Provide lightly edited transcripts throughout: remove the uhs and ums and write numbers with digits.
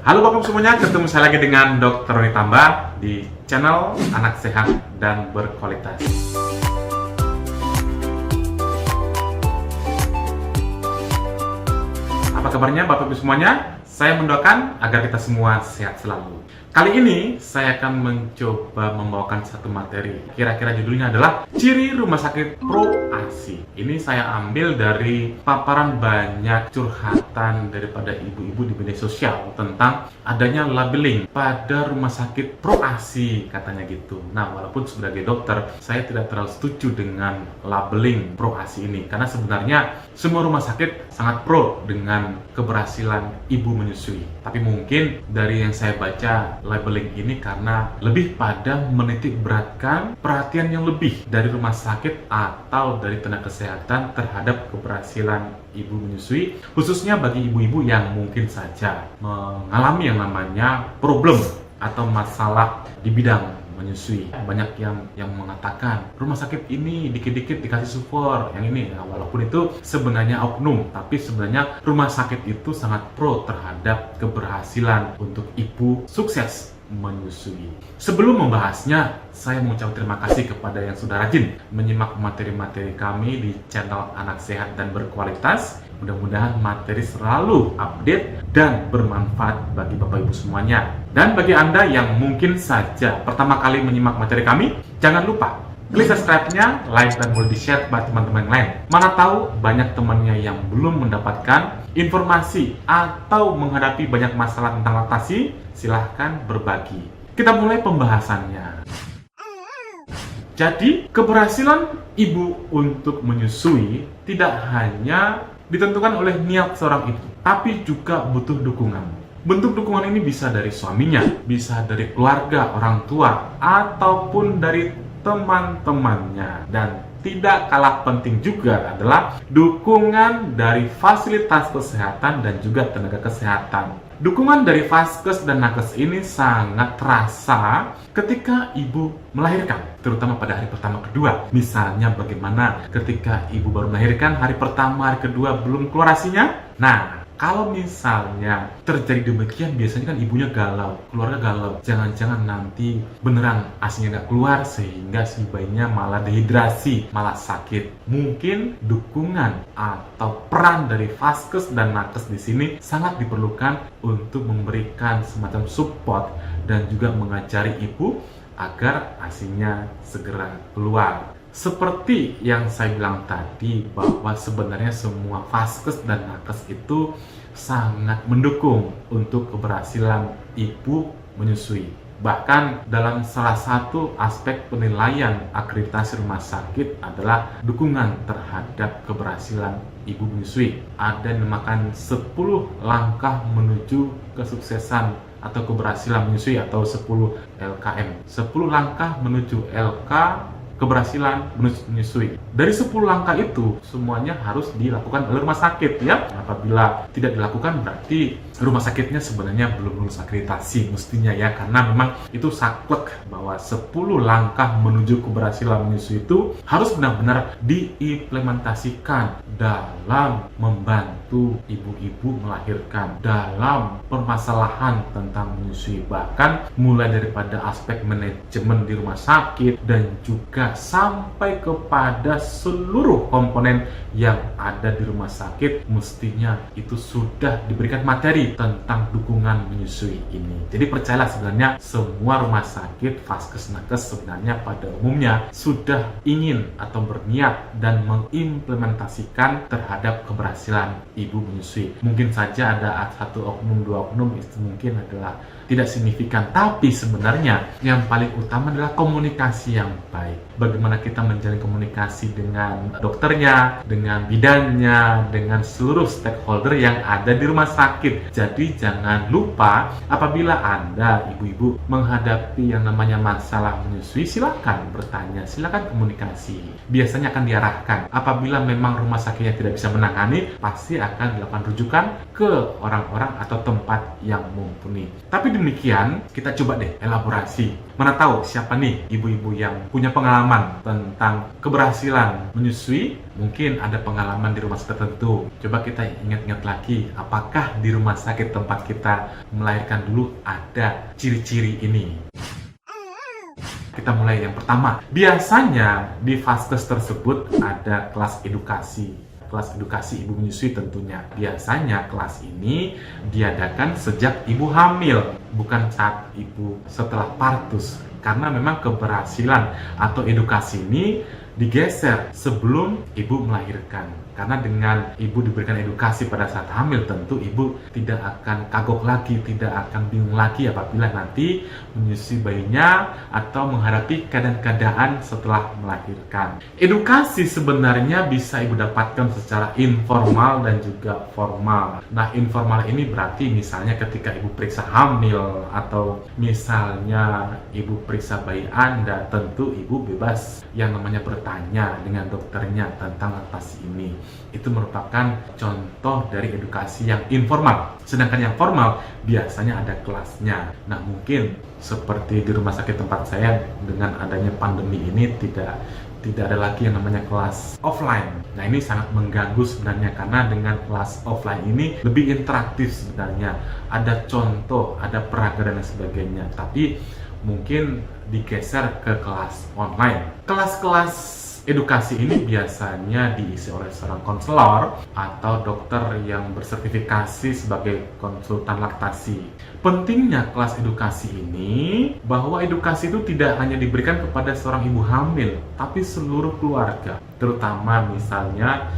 Halo Bapak semuanya, ketemu saya lagi dengan Dr. Roni Tambah di channel Anak Sehat dan Berkualitas. Apa kabarnya Bapak Ibu semuanya? Saya mendoakan agar kita semua sehat selalu. Kali ini saya akan mencoba membawakan satu materi. Kira-kira judulnya adalah Ciri Rumah Sakit Pro ASI. Ini saya ambil dari paparan banyak curhatan daripada ibu-ibu di media sosial tentang adanya labeling pada rumah sakit Pro ASI, katanya gitu. Nah, walaupun sebagai dokter, saya tidak terlalu setuju dengan labeling Pro ASI ini, karena sebenarnya semua rumah sakit sangat pro dengan keberhasilan ibu menyusui. Tapi mungkin dari yang saya baca, labeling ini karena lebih pada menitik beratkan perhatian yang lebih dari rumah sakit atau dari tenaga kesehatan terhadap keberhasilan ibu menyusui, khususnya bagi ibu-ibu yang mungkin saja mengalami yang namanya problem atau masalah di bidang menyusui. Banyak yang mengatakan rumah sakit ini dikit-dikit dikasih support yang ini. Nah, walaupun itu sebenarnya oknum, tapi sebenarnya rumah sakit itu sangat pro terhadap keberhasilan untuk ibu sukses menyusui. Sebelum membahasnya, saya mengucapkan terima kasih kepada yang sudah rajin menyimak materi-materi kami di channel Anak Sehat dan Berkualitas. Mudah-mudahan materi selalu update dan bermanfaat bagi Bapak Ibu semuanya. Dan bagi Anda yang mungkin saja pertama kali menyimak materi kami, jangan lupa klik subscribe-nya, like, dan boleh di-share kepada teman-teman yang lain. Mana tahu banyak temannya yang belum mendapatkan informasi atau menghadapi banyak masalah tentang laktasi, silahkan berbagi. Kita mulai pembahasannya. Jadi, keberhasilan ibu untuk menyusui tidak hanya ditentukan oleh niat seorang ibu, tapi juga butuh dukungan. Bentuk dukungan ini bisa dari suaminya, bisa dari keluarga, orang tua, ataupun dari teman-temannya. Dan tidak kalah penting juga adalah dukungan dari fasilitas kesehatan dan juga tenaga kesehatan. Dukungan dari Vaskes dan Nakes ini sangat terasa ketika ibu melahirkan, terutama pada hari pertama kedua. Misalnya bagaimana ketika ibu baru melahirkan, hari pertama, hari kedua belum keluar ASINya. Nah, kalau misalnya terjadi demikian, biasanya kan ibunya galau, keluarga galau. Jangan-jangan nanti beneran ASINya nggak keluar sehingga si bayinya malah dehidrasi, malah sakit. Mungkin dukungan atau peran dari Vaskes dan Nakes di sini sangat diperlukan untuk memberikan semacam support dan juga mengajari ibu agar ASINya segera keluar. Seperti yang saya bilang tadi, bahwa sebenarnya semua Vaskes dan Nakes itu sangat mendukung untuk keberhasilan ibu menyusui. Bahkan dalam salah satu aspek penilaian akreditasi rumah sakit adalah dukungan terhadap keberhasilan ibu menyusui. Ada yang dinamakan 10 langkah menuju kesuksesan atau keberhasilan menyusui atau 10 LKM. 10 langkah menuju LK keberhasilan menyusui. Dari 10 langkah itu semuanya harus dilakukan oleh rumah sakit, ya. Apabila tidak dilakukan berarti rumah sakitnya sebenarnya belum lulus akreditasi mestinya, ya, karena memang itu saklek bahwa 10 langkah menuju keberhasilan menyusui itu harus benar-benar diimplementasikan dalam membantu ibu-ibu melahirkan, dalam permasalahan tentang menyusui, bahkan mulai daripada aspek manajemen di rumah sakit dan juga sampai kepada seluruh komponen yang ada di rumah sakit, mestinya itu sudah diberikan materi tentang dukungan menyusui ini. Jadi percayalah, sebenarnya semua rumah sakit, Vaskes, Nakes sebenarnya pada umumnya sudah ingin atau berniat dan mengimplementasikan terhadap keberhasilan ibu menyusui. Mungkin saja ada satu oknum, dua oknum, itu mungkin adalah tidak signifikan, tapi sebenarnya yang paling utama adalah komunikasi yang baik. Bagaimana kita menjalin komunikasi dengan dokternya, dengan bidannya, dengan seluruh stakeholder yang ada di rumah sakit. Jadi jangan lupa, apabila Anda ibu-ibu menghadapi yang namanya masalah menyusui, silakan bertanya, silakan komunikasi. Biasanya akan diarahkan. Apabila memang rumah sakit sakitnya tidak bisa menangani, pasti akan dilakukan rujukan ke orang-orang atau tempat yang mumpuni. Tapi demikian, kita coba deh elaborasi. Mana tahu siapa nih ibu-ibu yang punya pengalaman tentang keberhasilan menyusui, mungkin ada pengalaman di rumah sakit tertentu. Coba kita ingat-ingat lagi, apakah di rumah sakit tempat kita melahirkan dulu ada ciri-ciri ini. Kita mulai yang pertama. Biasanya di vaskes tersebut ada kelas edukasi. Kelas edukasi ibu menyusui tentunya. Biasanya kelas ini diadakan sejak ibu hamil, bukan saat ibu setelah partus. Karena memang keberhasilan atau edukasi ini digeser sebelum ibu melahirkan. Karena dengan ibu diberikan edukasi pada saat hamil, tentu ibu tidak akan kagok lagi, tidak akan bingung lagi apabila nanti menyusui bayinya atau menghadapi keadaan-keadaan setelah melahirkan. Edukasi sebenarnya bisa ibu dapatkan secara informal dan juga formal. Nah, informal ini berarti misalnya ketika ibu periksa hamil atau misalnya ibu periksa bayi Anda, tentu ibu bebas yang namanya bertanya dengan dokternya tentang laktasi ini. Itu merupakan contoh dari edukasi yang informal. Sedangkan yang formal biasanya ada kelasnya. Nah, mungkin seperti di rumah sakit tempat saya, dengan adanya pandemi ini tidak ada lagi yang namanya kelas offline. Nah, ini sangat mengganggu sebenarnya, karena dengan kelas offline ini lebih interaktif sebenarnya. Ada contoh, ada peraga dan sebagainya. Tapi mungkin digeser ke kelas online. Kelas-kelas edukasi ini biasanya diisi oleh seorang konselor atau dokter yang bersertifikasi sebagai konsultan laktasi. Pentingnya kelas edukasi ini bahwa edukasi itu tidak hanya diberikan kepada seorang ibu hamil, tapi seluruh keluarga, terutama misalnya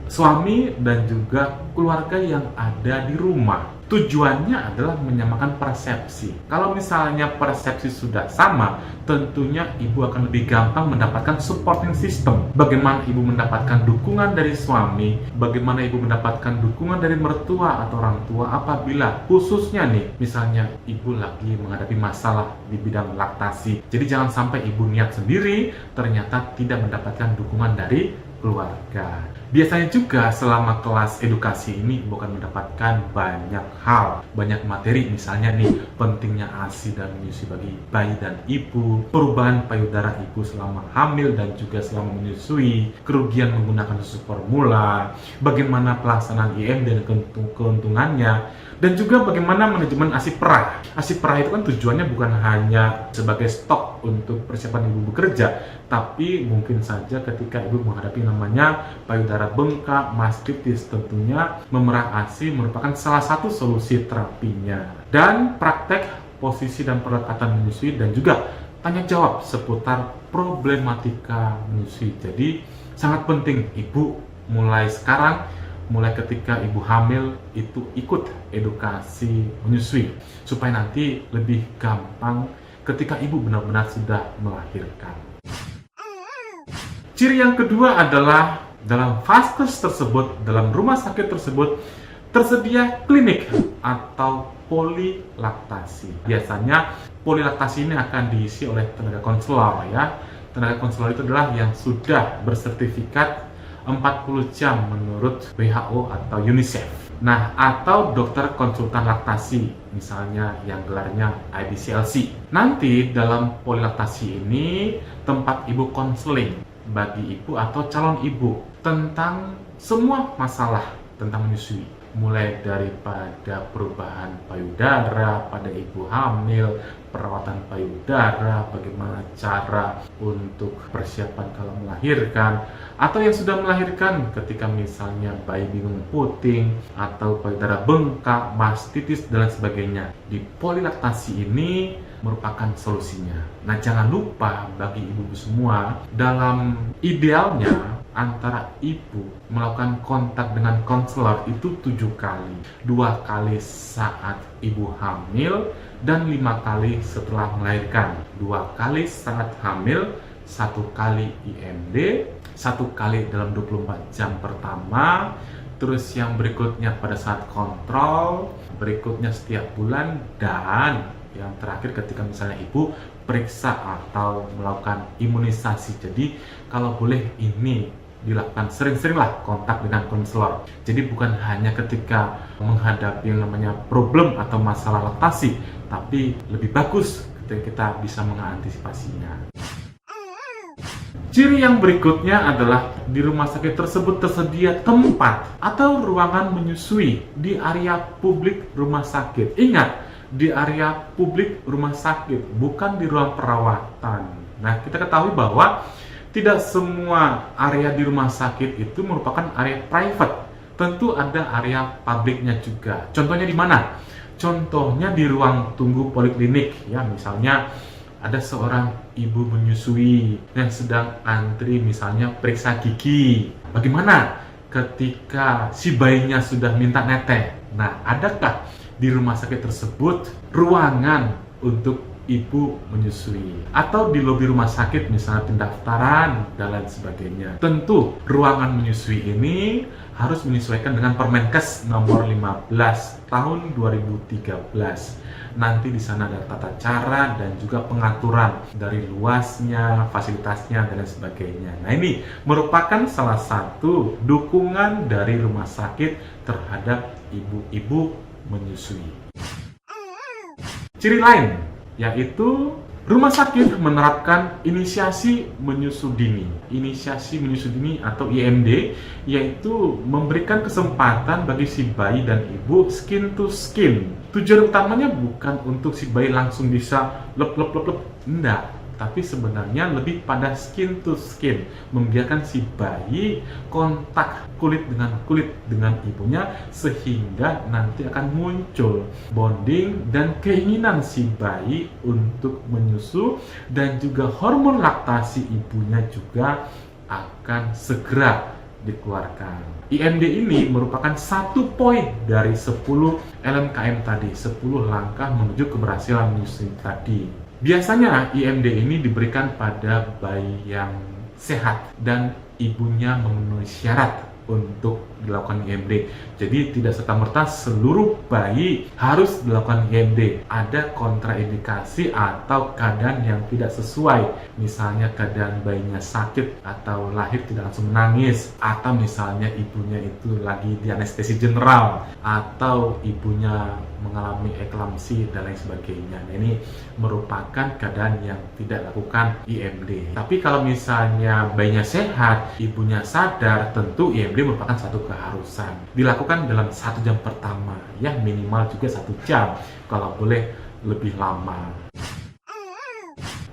suami dan juga keluarga yang ada di rumah. Tujuannya adalah menyamakan persepsi. Kalau misalnya persepsi sudah sama, tentunya ibu akan lebih gampang mendapatkan supporting system. Bagaimana ibu mendapatkan dukungan dari suami, bagaimana ibu mendapatkan dukungan dari mertua atau orang tua apabila khususnya nih, misalnya ibu lagi menghadapi masalah di bidang laktasi. Jadi jangan sampai ibu niat sendiri, ternyata tidak mendapatkan dukungan dari keluarga. Biasanya juga selama kelas edukasi ini bukan mendapatkan banyak hal, banyak materi, misalnya nih pentingnya ASI dan menyusui bagi bayi dan ibu, perubahan payudara ibu selama hamil dan juga selama menyusui, kerugian menggunakan susu formula, bagaimana pelaksanaan IM dan keuntungannya, dan juga bagaimana manajemen ASI perah. ASI perah itu kan tujuannya bukan hanya sebagai stok untuk persiapan ibu bekerja, tapi mungkin saja ketika ibu menghadapi namanya payudara bengkak, mastitis, tentunya memerah ASI merupakan salah satu solusi terapinya. Dan praktek posisi dan perlekatan menyusui dan juga tanya jawab seputar problematika menyusui. Jadi sangat penting ibu mulai sekarang, mulai ketika ibu hamil itu ikut edukasi menyusui supaya nanti lebih gampang ketika ibu benar-benar sudah melahirkan. Ciri yang kedua adalah dalam vaskes tersebut, dalam rumah sakit tersebut tersedia klinik atau polilaktasi. Biasanya polilaktasi ini akan diisi oleh tenaga konselor ya. Tenaga konselor itu adalah yang sudah bersertifikat 40 jam menurut WHO atau UNICEF. Nah, atau dokter konsultan laktasi, misalnya yang gelarnya IBCLC. Nanti dalam polilaktasi ini tempat ibu konseling bagi ibu atau calon ibu tentang semua masalah tentang menyusui, mulai daripada perubahan payudara pada ibu hamil, perawatan payudara, bagaimana cara untuk persiapan kalau melahirkan, atau yang sudah melahirkan ketika misalnya bayi bingung puting atau payudara bengkak, mastitis dan sebagainya. Di polilaktasi ini merupakan solusinya. Nah, jangan lupa bagi ibu-ibu semua, dalam idealnya antara ibu melakukan kontak dengan konselor itu 7 kali. 2 kali saat ibu hamil dan 5 kali setelah melahirkan. 2 kali saat hamil, 1 kali IMD, 1 kali dalam 24 jam pertama, terus yang berikutnya pada saat kontrol, berikutnya setiap bulan, dan yang terakhir ketika misalnya ibu periksa atau melakukan imunisasi. Jadi kalau boleh ini dilakukan sering-seringlah kontak dengan konselor. Jadi bukan hanya ketika menghadapi yang namanya problem atau masalah laktasi, tapi lebih bagus ketika kita bisa mengantisipasinya. Ciri yang berikutnya adalah di rumah sakit tersebut tersedia tempat atau ruangan menyusui di area publik rumah sakit. Ingat, di area publik rumah sakit, bukan di ruang perawatan. Nah, kita ketahui bahwa tidak semua area di rumah sakit itu merupakan area private. Tentu ada area publiknya juga. Contohnya di mana? Contohnya di ruang tunggu poliklinik, ya, misalnya ada seorang ibu menyusui yang sedang antri misalnya periksa gigi. Bagaimana ketika si bayinya sudah minta netes? Nah, adakah di rumah sakit tersebut ruangan untuk ibu menyusui? Atau di lobi rumah sakit misalnya pendaftaran dan lain sebagainya. Tentu ruangan menyusui ini harus menyesuaikan dengan Permenkes nomor 15 tahun 2013. Nanti di sana ada tata cara dan juga pengaturan dari luasnya, fasilitasnya, dan lain sebagainya. Nah, ini merupakan salah satu dukungan dari rumah sakit terhadap ibu-ibu menyusui. Ciri lain yaitu rumah sakit menerapkan inisiasi menyusu dini. Inisiasi menyusu dini atau IMD, yaitu memberikan kesempatan bagi si bayi dan ibu skin to skin. Tujuan utamanya bukan untuk si bayi langsung bisa lep, enggak. Tapi sebenarnya lebih pada skin to skin, membiarkan si bayi kontak kulit dengan ibunya, sehingga nanti akan muncul bonding dan keinginan si bayi untuk menyusu, dan juga hormon laktasi ibunya juga akan segera dikeluarkan. IMD ini merupakan satu poin dari 10 LMKM tadi, 10 langkah menuju keberhasilan menyusui tadi. Biasanya IMD ini diberikan pada bayi yang sehat dan ibunya memenuhi syarat untuk dilakukan IMD. Jadi tidak serta-merta seluruh bayi harus dilakukan IMD. Ada kontraindikasi atau keadaan yang tidak sesuai. Misalnya keadaan bayinya sakit atau lahir tidak langsung menangis, atau misalnya ibunya itu lagi di anestesi general, atau ibunya mengalami eklamsi dan lain sebagainya. Nah, ini merupakan keadaan yang tidak lakukan IMD. Tapi kalau misalnya bayinya sehat, ibunya sadar, tentu IMD merupakan satu keharusan. Dilakukan dalam 1 jam pertama, ya minimal juga 1 jam, kalau boleh lebih lama.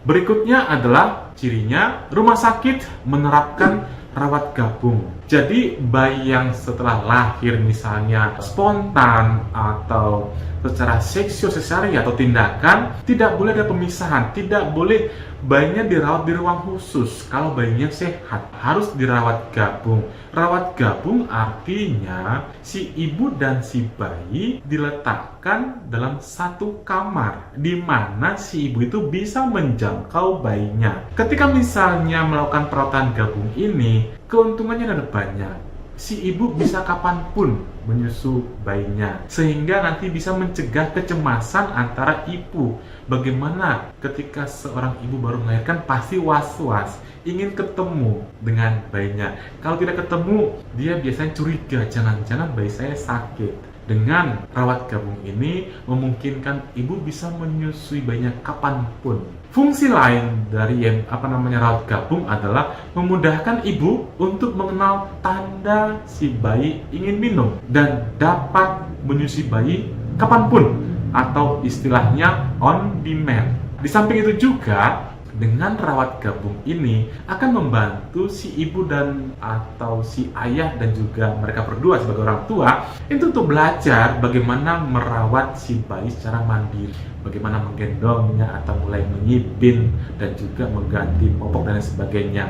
Berikutnya adalah cirinya rumah sakit menerapkan rawat gabung. Jadi bayi yang setelah lahir misalnya spontan atau secara seksio sesaria atau tindakan, tidak boleh ada pemisahan, tidak boleh bayinya dirawat di ruang khusus. Kalau bayinya sehat harus dirawat gabung. Rawat gabung artinya si ibu dan si bayi diletakkan dalam satu kamar, di mana si ibu itu bisa menjangkau bayinya. Ketika misalnya melakukan perawatan gabung ini, keuntungannya ada banyak. Si ibu bisa kapanpun menyusu bayinya, sehingga nanti bisa mencegah kecemasan antara ibu. Bagaimana ketika seorang ibu baru melahirkan pasti was-was, ingin ketemu dengan bayinya. Kalau tidak ketemu, dia biasanya curiga, jangan-jangan bayi saya sakit. Dengan rawat gabung ini memungkinkan ibu bisa menyusui bayinya kapanpun. Fungsi lain dari rawat gabung adalah memudahkan ibu untuk mengenal tanda si bayi ingin minum dan dapat menyusui bayi kapanpun, atau istilahnya on demand. Di samping itu juga, dengan rawat gabung ini akan membantu si ibu dan atau si ayah dan juga mereka berdua sebagai orang tua itu untuk belajar bagaimana merawat si bayi secara mandiri, bagaimana menggendongnya atau mulai menyibin dan juga mengganti popok dan lain sebagainya.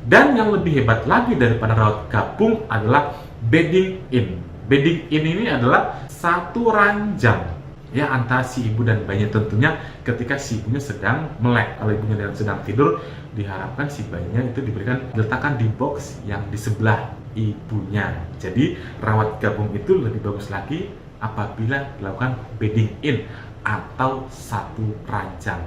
Dan yang lebih hebat lagi daripada rawat gabung adalah bedding in. Bedding in ini adalah satu ranjang ya antara si ibu dan bayinya, tentunya ketika si ibunya sedang melek. Kalau ibunya sedang tidur, diharapkan si bayinya itu diletakkan di box yang di sebelah ibunya. Jadi rawat gabung itu lebih bagus lagi apabila dilakukan bedding in atau satu ranjang.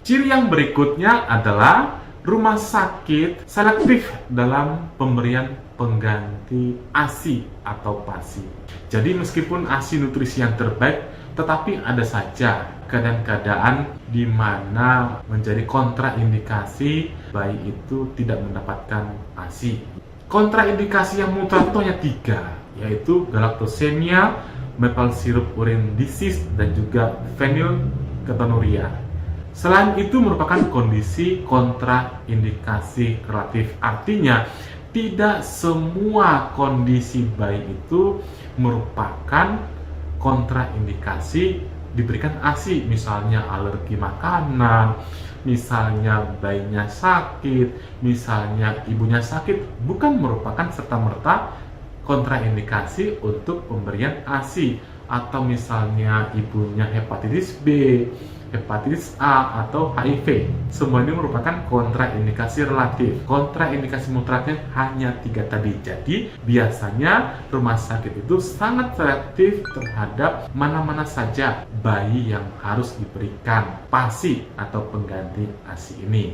Ciri yang berikutnya adalah rumah sakit selektif dalam pemberian pengganti ASI atau PASI. Jadi meskipun ASI nutrisi yang terbaik, tetapi ada saja keadaan-keadaan di mana menjadi kontraindikasi bayi itu tidak mendapatkan ASI. Kontraindikasi yang mutlak itu hanya 3, yaitu galaktosemia, maple syrup urine disease, dan juga fenilketonuria. Selain itu merupakan kondisi kontraindikasi relatif, artinya tidak semua kondisi bayi itu merupakan kontraindikasi diberikan ASI, misalnya alergi makanan, misalnya bayinya sakit, misalnya ibunya sakit, bukan merupakan serta-merta kontraindikasi untuk pemberian ASI. Atau misalnya ibunya hepatitis B, hepatitis A, atau HIV. Semua ini merupakan kontraindikasi relatif. Kontraindikasi mutlaknya hanya 3 tadi. Jadi biasanya rumah sakit itu sangat selektif terhadap mana-mana saja bayi yang harus diberikan PASI atau pengganti ASI ini.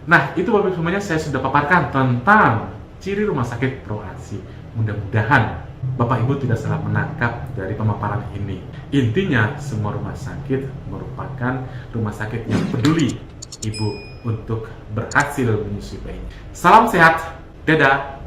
Nah, itu Bapak Ibu semuanya saya sudah paparkan tentang ciri rumah sakit pro ASI. Mudah-mudahan Bapak Ibu tidak salah menangkap dari pemaparan ini. Intinya, semua rumah sakit merupakan rumah sakit yang peduli ibu untuk berhasil menyusui bayinya. Salam sehat, dadah.